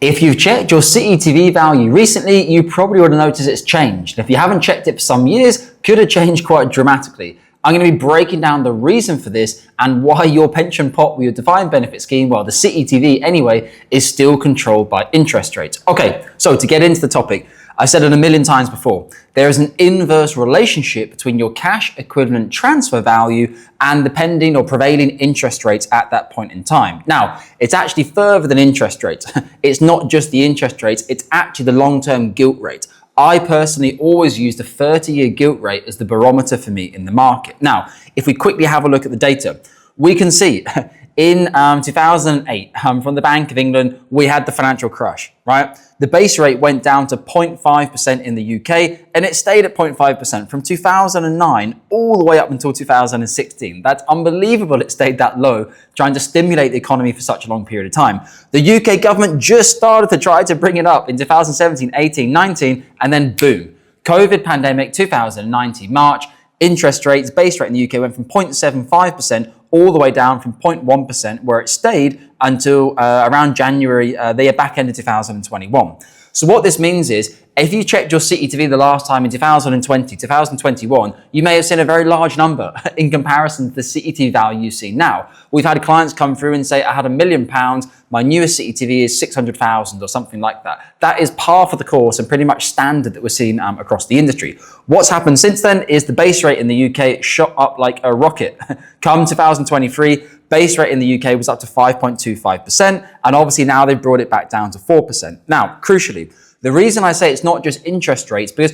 If you've checked your CETV value recently, you probably would have noticed it's changed. If you haven't checked it for some years, could have changed quite dramatically. I'm going to be breaking down the reason for this and why your pension pot with your defined benefit scheme, well, the CETV anyway, is still controlled by interest rates. Okay, so to get into the topic, I've said it a million times before, there is an inverse relationship between your cash equivalent transfer value and the pending or prevailing interest rates at that point in time. Now, it's actually further than interest rates. It's not just the interest rates, it's actually the long-term gilt rate. I personally always use the 30-year gilt rate as the barometer for me in the market. Now, if we quickly have a look at the data, we can see in 2008, from the Bank of England, we had the financial crash, right? The base rate went down to 0.5% in the UK, and it stayed at 0.5% from 2009 all the way up until 2016. That's unbelievable it stayed that low, trying to stimulate the economy for such a long period of time. The UK government just started to try to bring it up in 2017, 18, 19, and then boom. COVID pandemic, 2019, March, interest rates, base rate in the UK went from 0.75% all the way down from 0.1%, where it stayed until around January, the back end of 2021. So what this means is, if you checked your CETV the last time in 2020, 2021, you may have seen a very large number in comparison to the CETV value you see now. We've had clients come through and say, I had £1 million, my newest CETV is 600,000 or something like that. That is par for the course and pretty much standard that we're seeing across the industry. What's happened since then is the base rate in the UK shot up like a rocket. Come 2023, base rate in the UK was up to 5.25%, and obviously now they've brought it back down to 4%. Now, crucially, the reason I say it's not just interest rates, because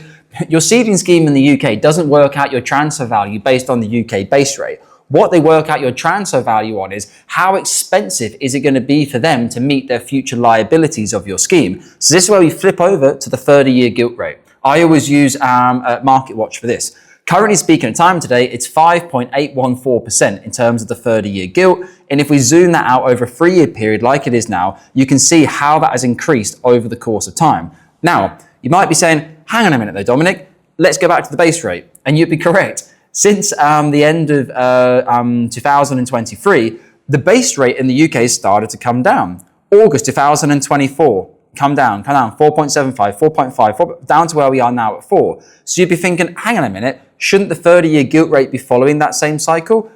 your seeding scheme in the UK doesn't work out your transfer value based on the UK base rate. What they work out your transfer value on is how expensive is it going to be for them to meet their future liabilities of your scheme. So this is where we flip over to the 30-year gilt rate. I always use Market Watch for this. Currently speaking, at time today, it's 5.814% in terms of the 30-year gilt. And if we zoom that out over a 3-year period like it is now, you can see how that has increased over the course of time. Now, you might be saying, hang on a minute though, Dominic, let's go back to the base rate. And you'd be correct. Since the end of 2023, the base rate in the UK started to come down. August 2024, come down, 4.75, 4.5, down to where we are now at 4. So you'd be thinking, hang on a minute, shouldn't the 30-year gilt rate be following that same cycle?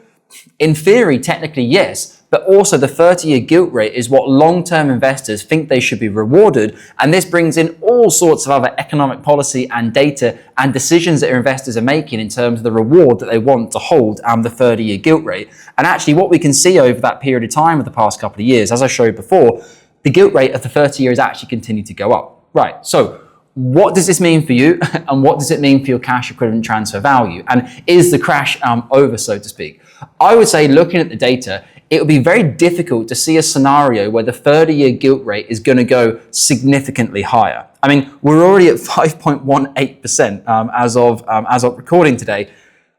In theory, technically, yes. But also the 30-year gilt rate is what long-term investors think they should be rewarded. And this brings in all sorts of other economic policy and data and decisions that investors are making in terms of the reward that they want to hold the 30-year gilt rate. And actually what we can see over that period of time of the past couple of years, as I showed before, the gilt rate of the 30-year has actually continued to go up. Right, so what does this mean for you? And what does it mean for your cash equivalent transfer value? And is the crash over, so to speak? I would say, looking at the data, it would be very difficult to see a scenario where the 30-year gilt rate is going to go significantly higher. I mean, we're already at 5.18% as of recording today.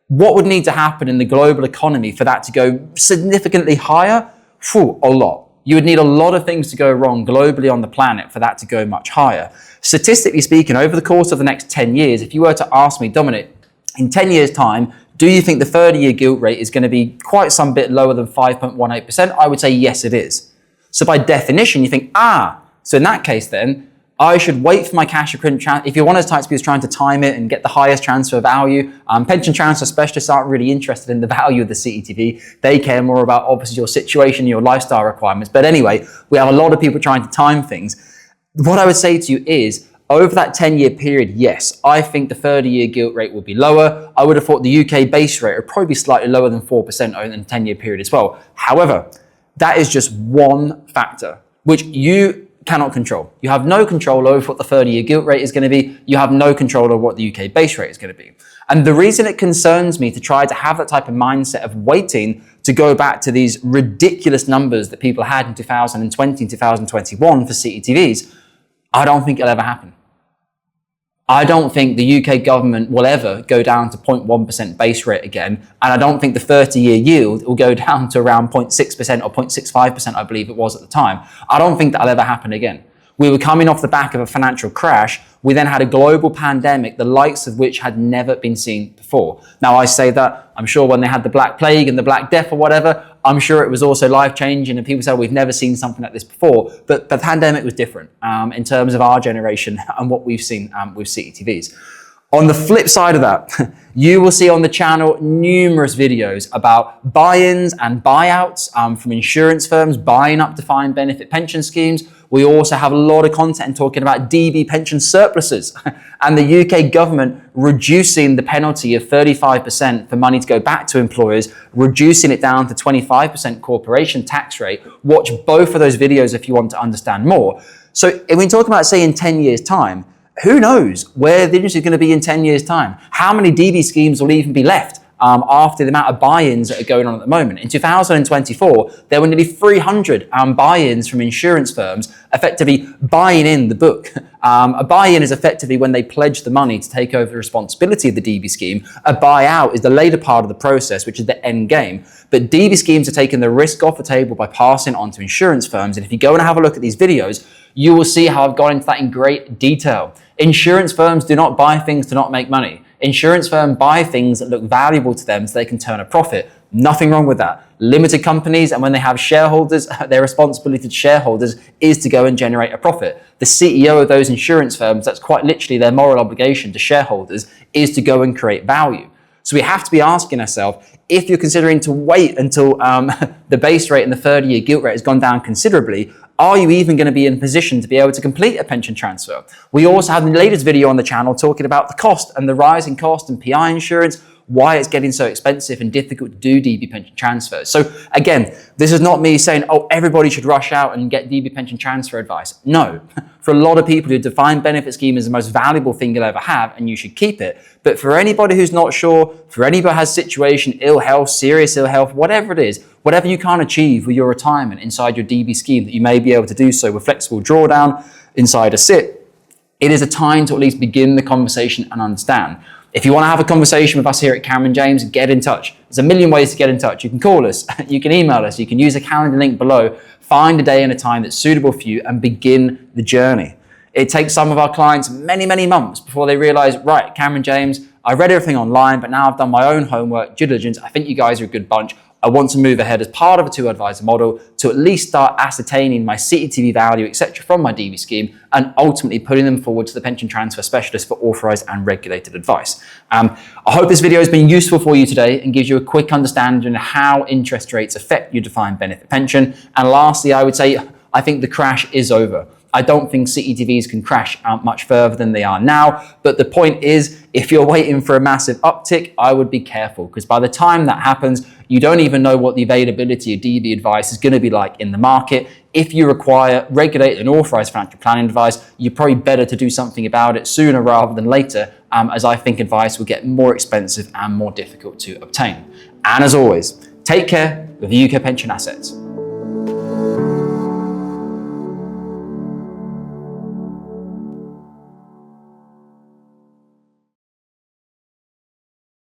What would need to happen in the global economy for that to go significantly higher? Phew, a lot. You would need a lot of things to go wrong globally on the planet for that to go much higher. Statistically speaking, over the course of the next 10 years, if you were to ask me, Dominic, in 10 years' time, do you think the 30-year gilt rate is going to be quite some bit lower than 5.18%? I would say yes, it is. So by definition, you think, so in that case then, I should wait for my cash equivalent transfer. If you're one of those types of people trying to time it and get the highest transfer value, pension transfer specialists aren't really interested in the value of the CETV. They care more about obviously your situation, your lifestyle requirements. But anyway, we have a lot of people trying to time things. What I would say to you is, over that 10-year period, yes, I think the 30-year gilt rate will be lower. I would have thought the UK base rate would probably be slightly lower than 4% over the 10-year period as well. However, that is just one factor, which you cannot control. You have no control over what the 30-year gilt rate is going to be. You have no control over what the UK base rate is going to be. And the reason it concerns me to try to have that type of mindset of waiting to go back to these ridiculous numbers that people had in 2020 and 2021 for CETVs, I don't think it'll ever happen. I don't think the UK government will ever go down to 0.1% base rate again. And I don't think the 30-year yield will go down to around 0.6% or 0.65%, I believe it was at the time. I don't think that'll ever happen again. We were coming off the back of a financial crash. We then had a global pandemic, the likes of which had never been seen before. Now, I say that, I'm sure when they had the Black Plague and the Black Death or whatever, I'm sure it was also life-changing, and people say, we've never seen something like this before. But the pandemic was different in terms of our generation and what we've seen with CETVs. On the flip side of that, you will see on the channel numerous videos about buy-ins and buyouts from insurance firms buying up defined benefit pension schemes. We also have a lot of content talking about DB pension surpluses and the UK government reducing the penalty of 35% for money to go back to employers, reducing it down to 25% corporation tax rate. Watch both of those videos if you want to understand more. So when we talk about, say, in 10 years' time, who knows where the industry is going to be in 10 years' time? How many DB schemes will even be left after the amount of buy-ins that are going on at the moment? In 2024, there were nearly 300 buy-ins from insurance firms effectively buying in the book. A buy-in is effectively when they pledge the money to take over the responsibility of the DB scheme. A buyout is the later part of the process, which is the end game. But DB schemes are taking the risk off the table by passing on to insurance firms. And if you go and have a look at these videos, you will see how I've gone into that in great detail. Insurance firms do not buy things to not make money. Insurance firms buy things that look valuable to them so they can turn a profit. Nothing wrong with that. Limited companies, and when they have shareholders, their responsibility to shareholders is to go and generate a profit. The CEO of those insurance firms, that's quite literally their moral obligation to shareholders, is to go and create value. So we have to be asking ourselves, if you're considering to wait until the base rate and the 30-year gilt rate has gone down considerably, are you even going to be in a position to be able to complete a pension transfer? We also have the latest video on the channel talking about the cost and the rising cost and PI insurance, why it's getting so expensive and difficult to do DB pension transfers. So again, this is not me saying, oh, everybody should rush out and get DB pension transfer advice. No, for a lot of people, a defined benefit scheme is the most valuable thing you'll ever have, and you should keep it. But for anybody who's not sure, for anybody who has situation, ill health, serious ill health, whatever it is, whatever you can't achieve with your retirement inside your DB scheme, that you may be able to do so with flexible drawdown inside a SIT, it is a time to at least begin the conversation and understand. If you want to have a conversation with us here at Cameron James, get in touch. There's a million ways to get in touch. You can call us, you can email us, you can use a calendar link below, find a day and a time that's suitable for you and begin the journey. It takes some of our clients many, many months before they realize, right, Cameron James, I read everything online, but now I've done my own homework, due diligence. I think you guys are a good bunch. I want to move ahead as part of a two-advisor model to at least start ascertaining my CETV value, etc., from my DB scheme, and ultimately putting them forward to the pension transfer specialist for authorized and regulated advice. I hope this video has been useful for you today and gives you a quick understanding of how interest rates affect your defined benefit pension. And lastly, I would say, I think the crash is over. I don't think CETVs can crash out much further than they are now. But the point is, if you're waiting for a massive uptick, I would be careful, because by the time that happens, you don't even know what the availability of DB advice is going to be like in the market. If you require regulated and authorized financial planning advice, you're probably better to do something about it sooner rather than later, as I think advice will get more expensive and more difficult to obtain. And as always, take care of the UK pension assets.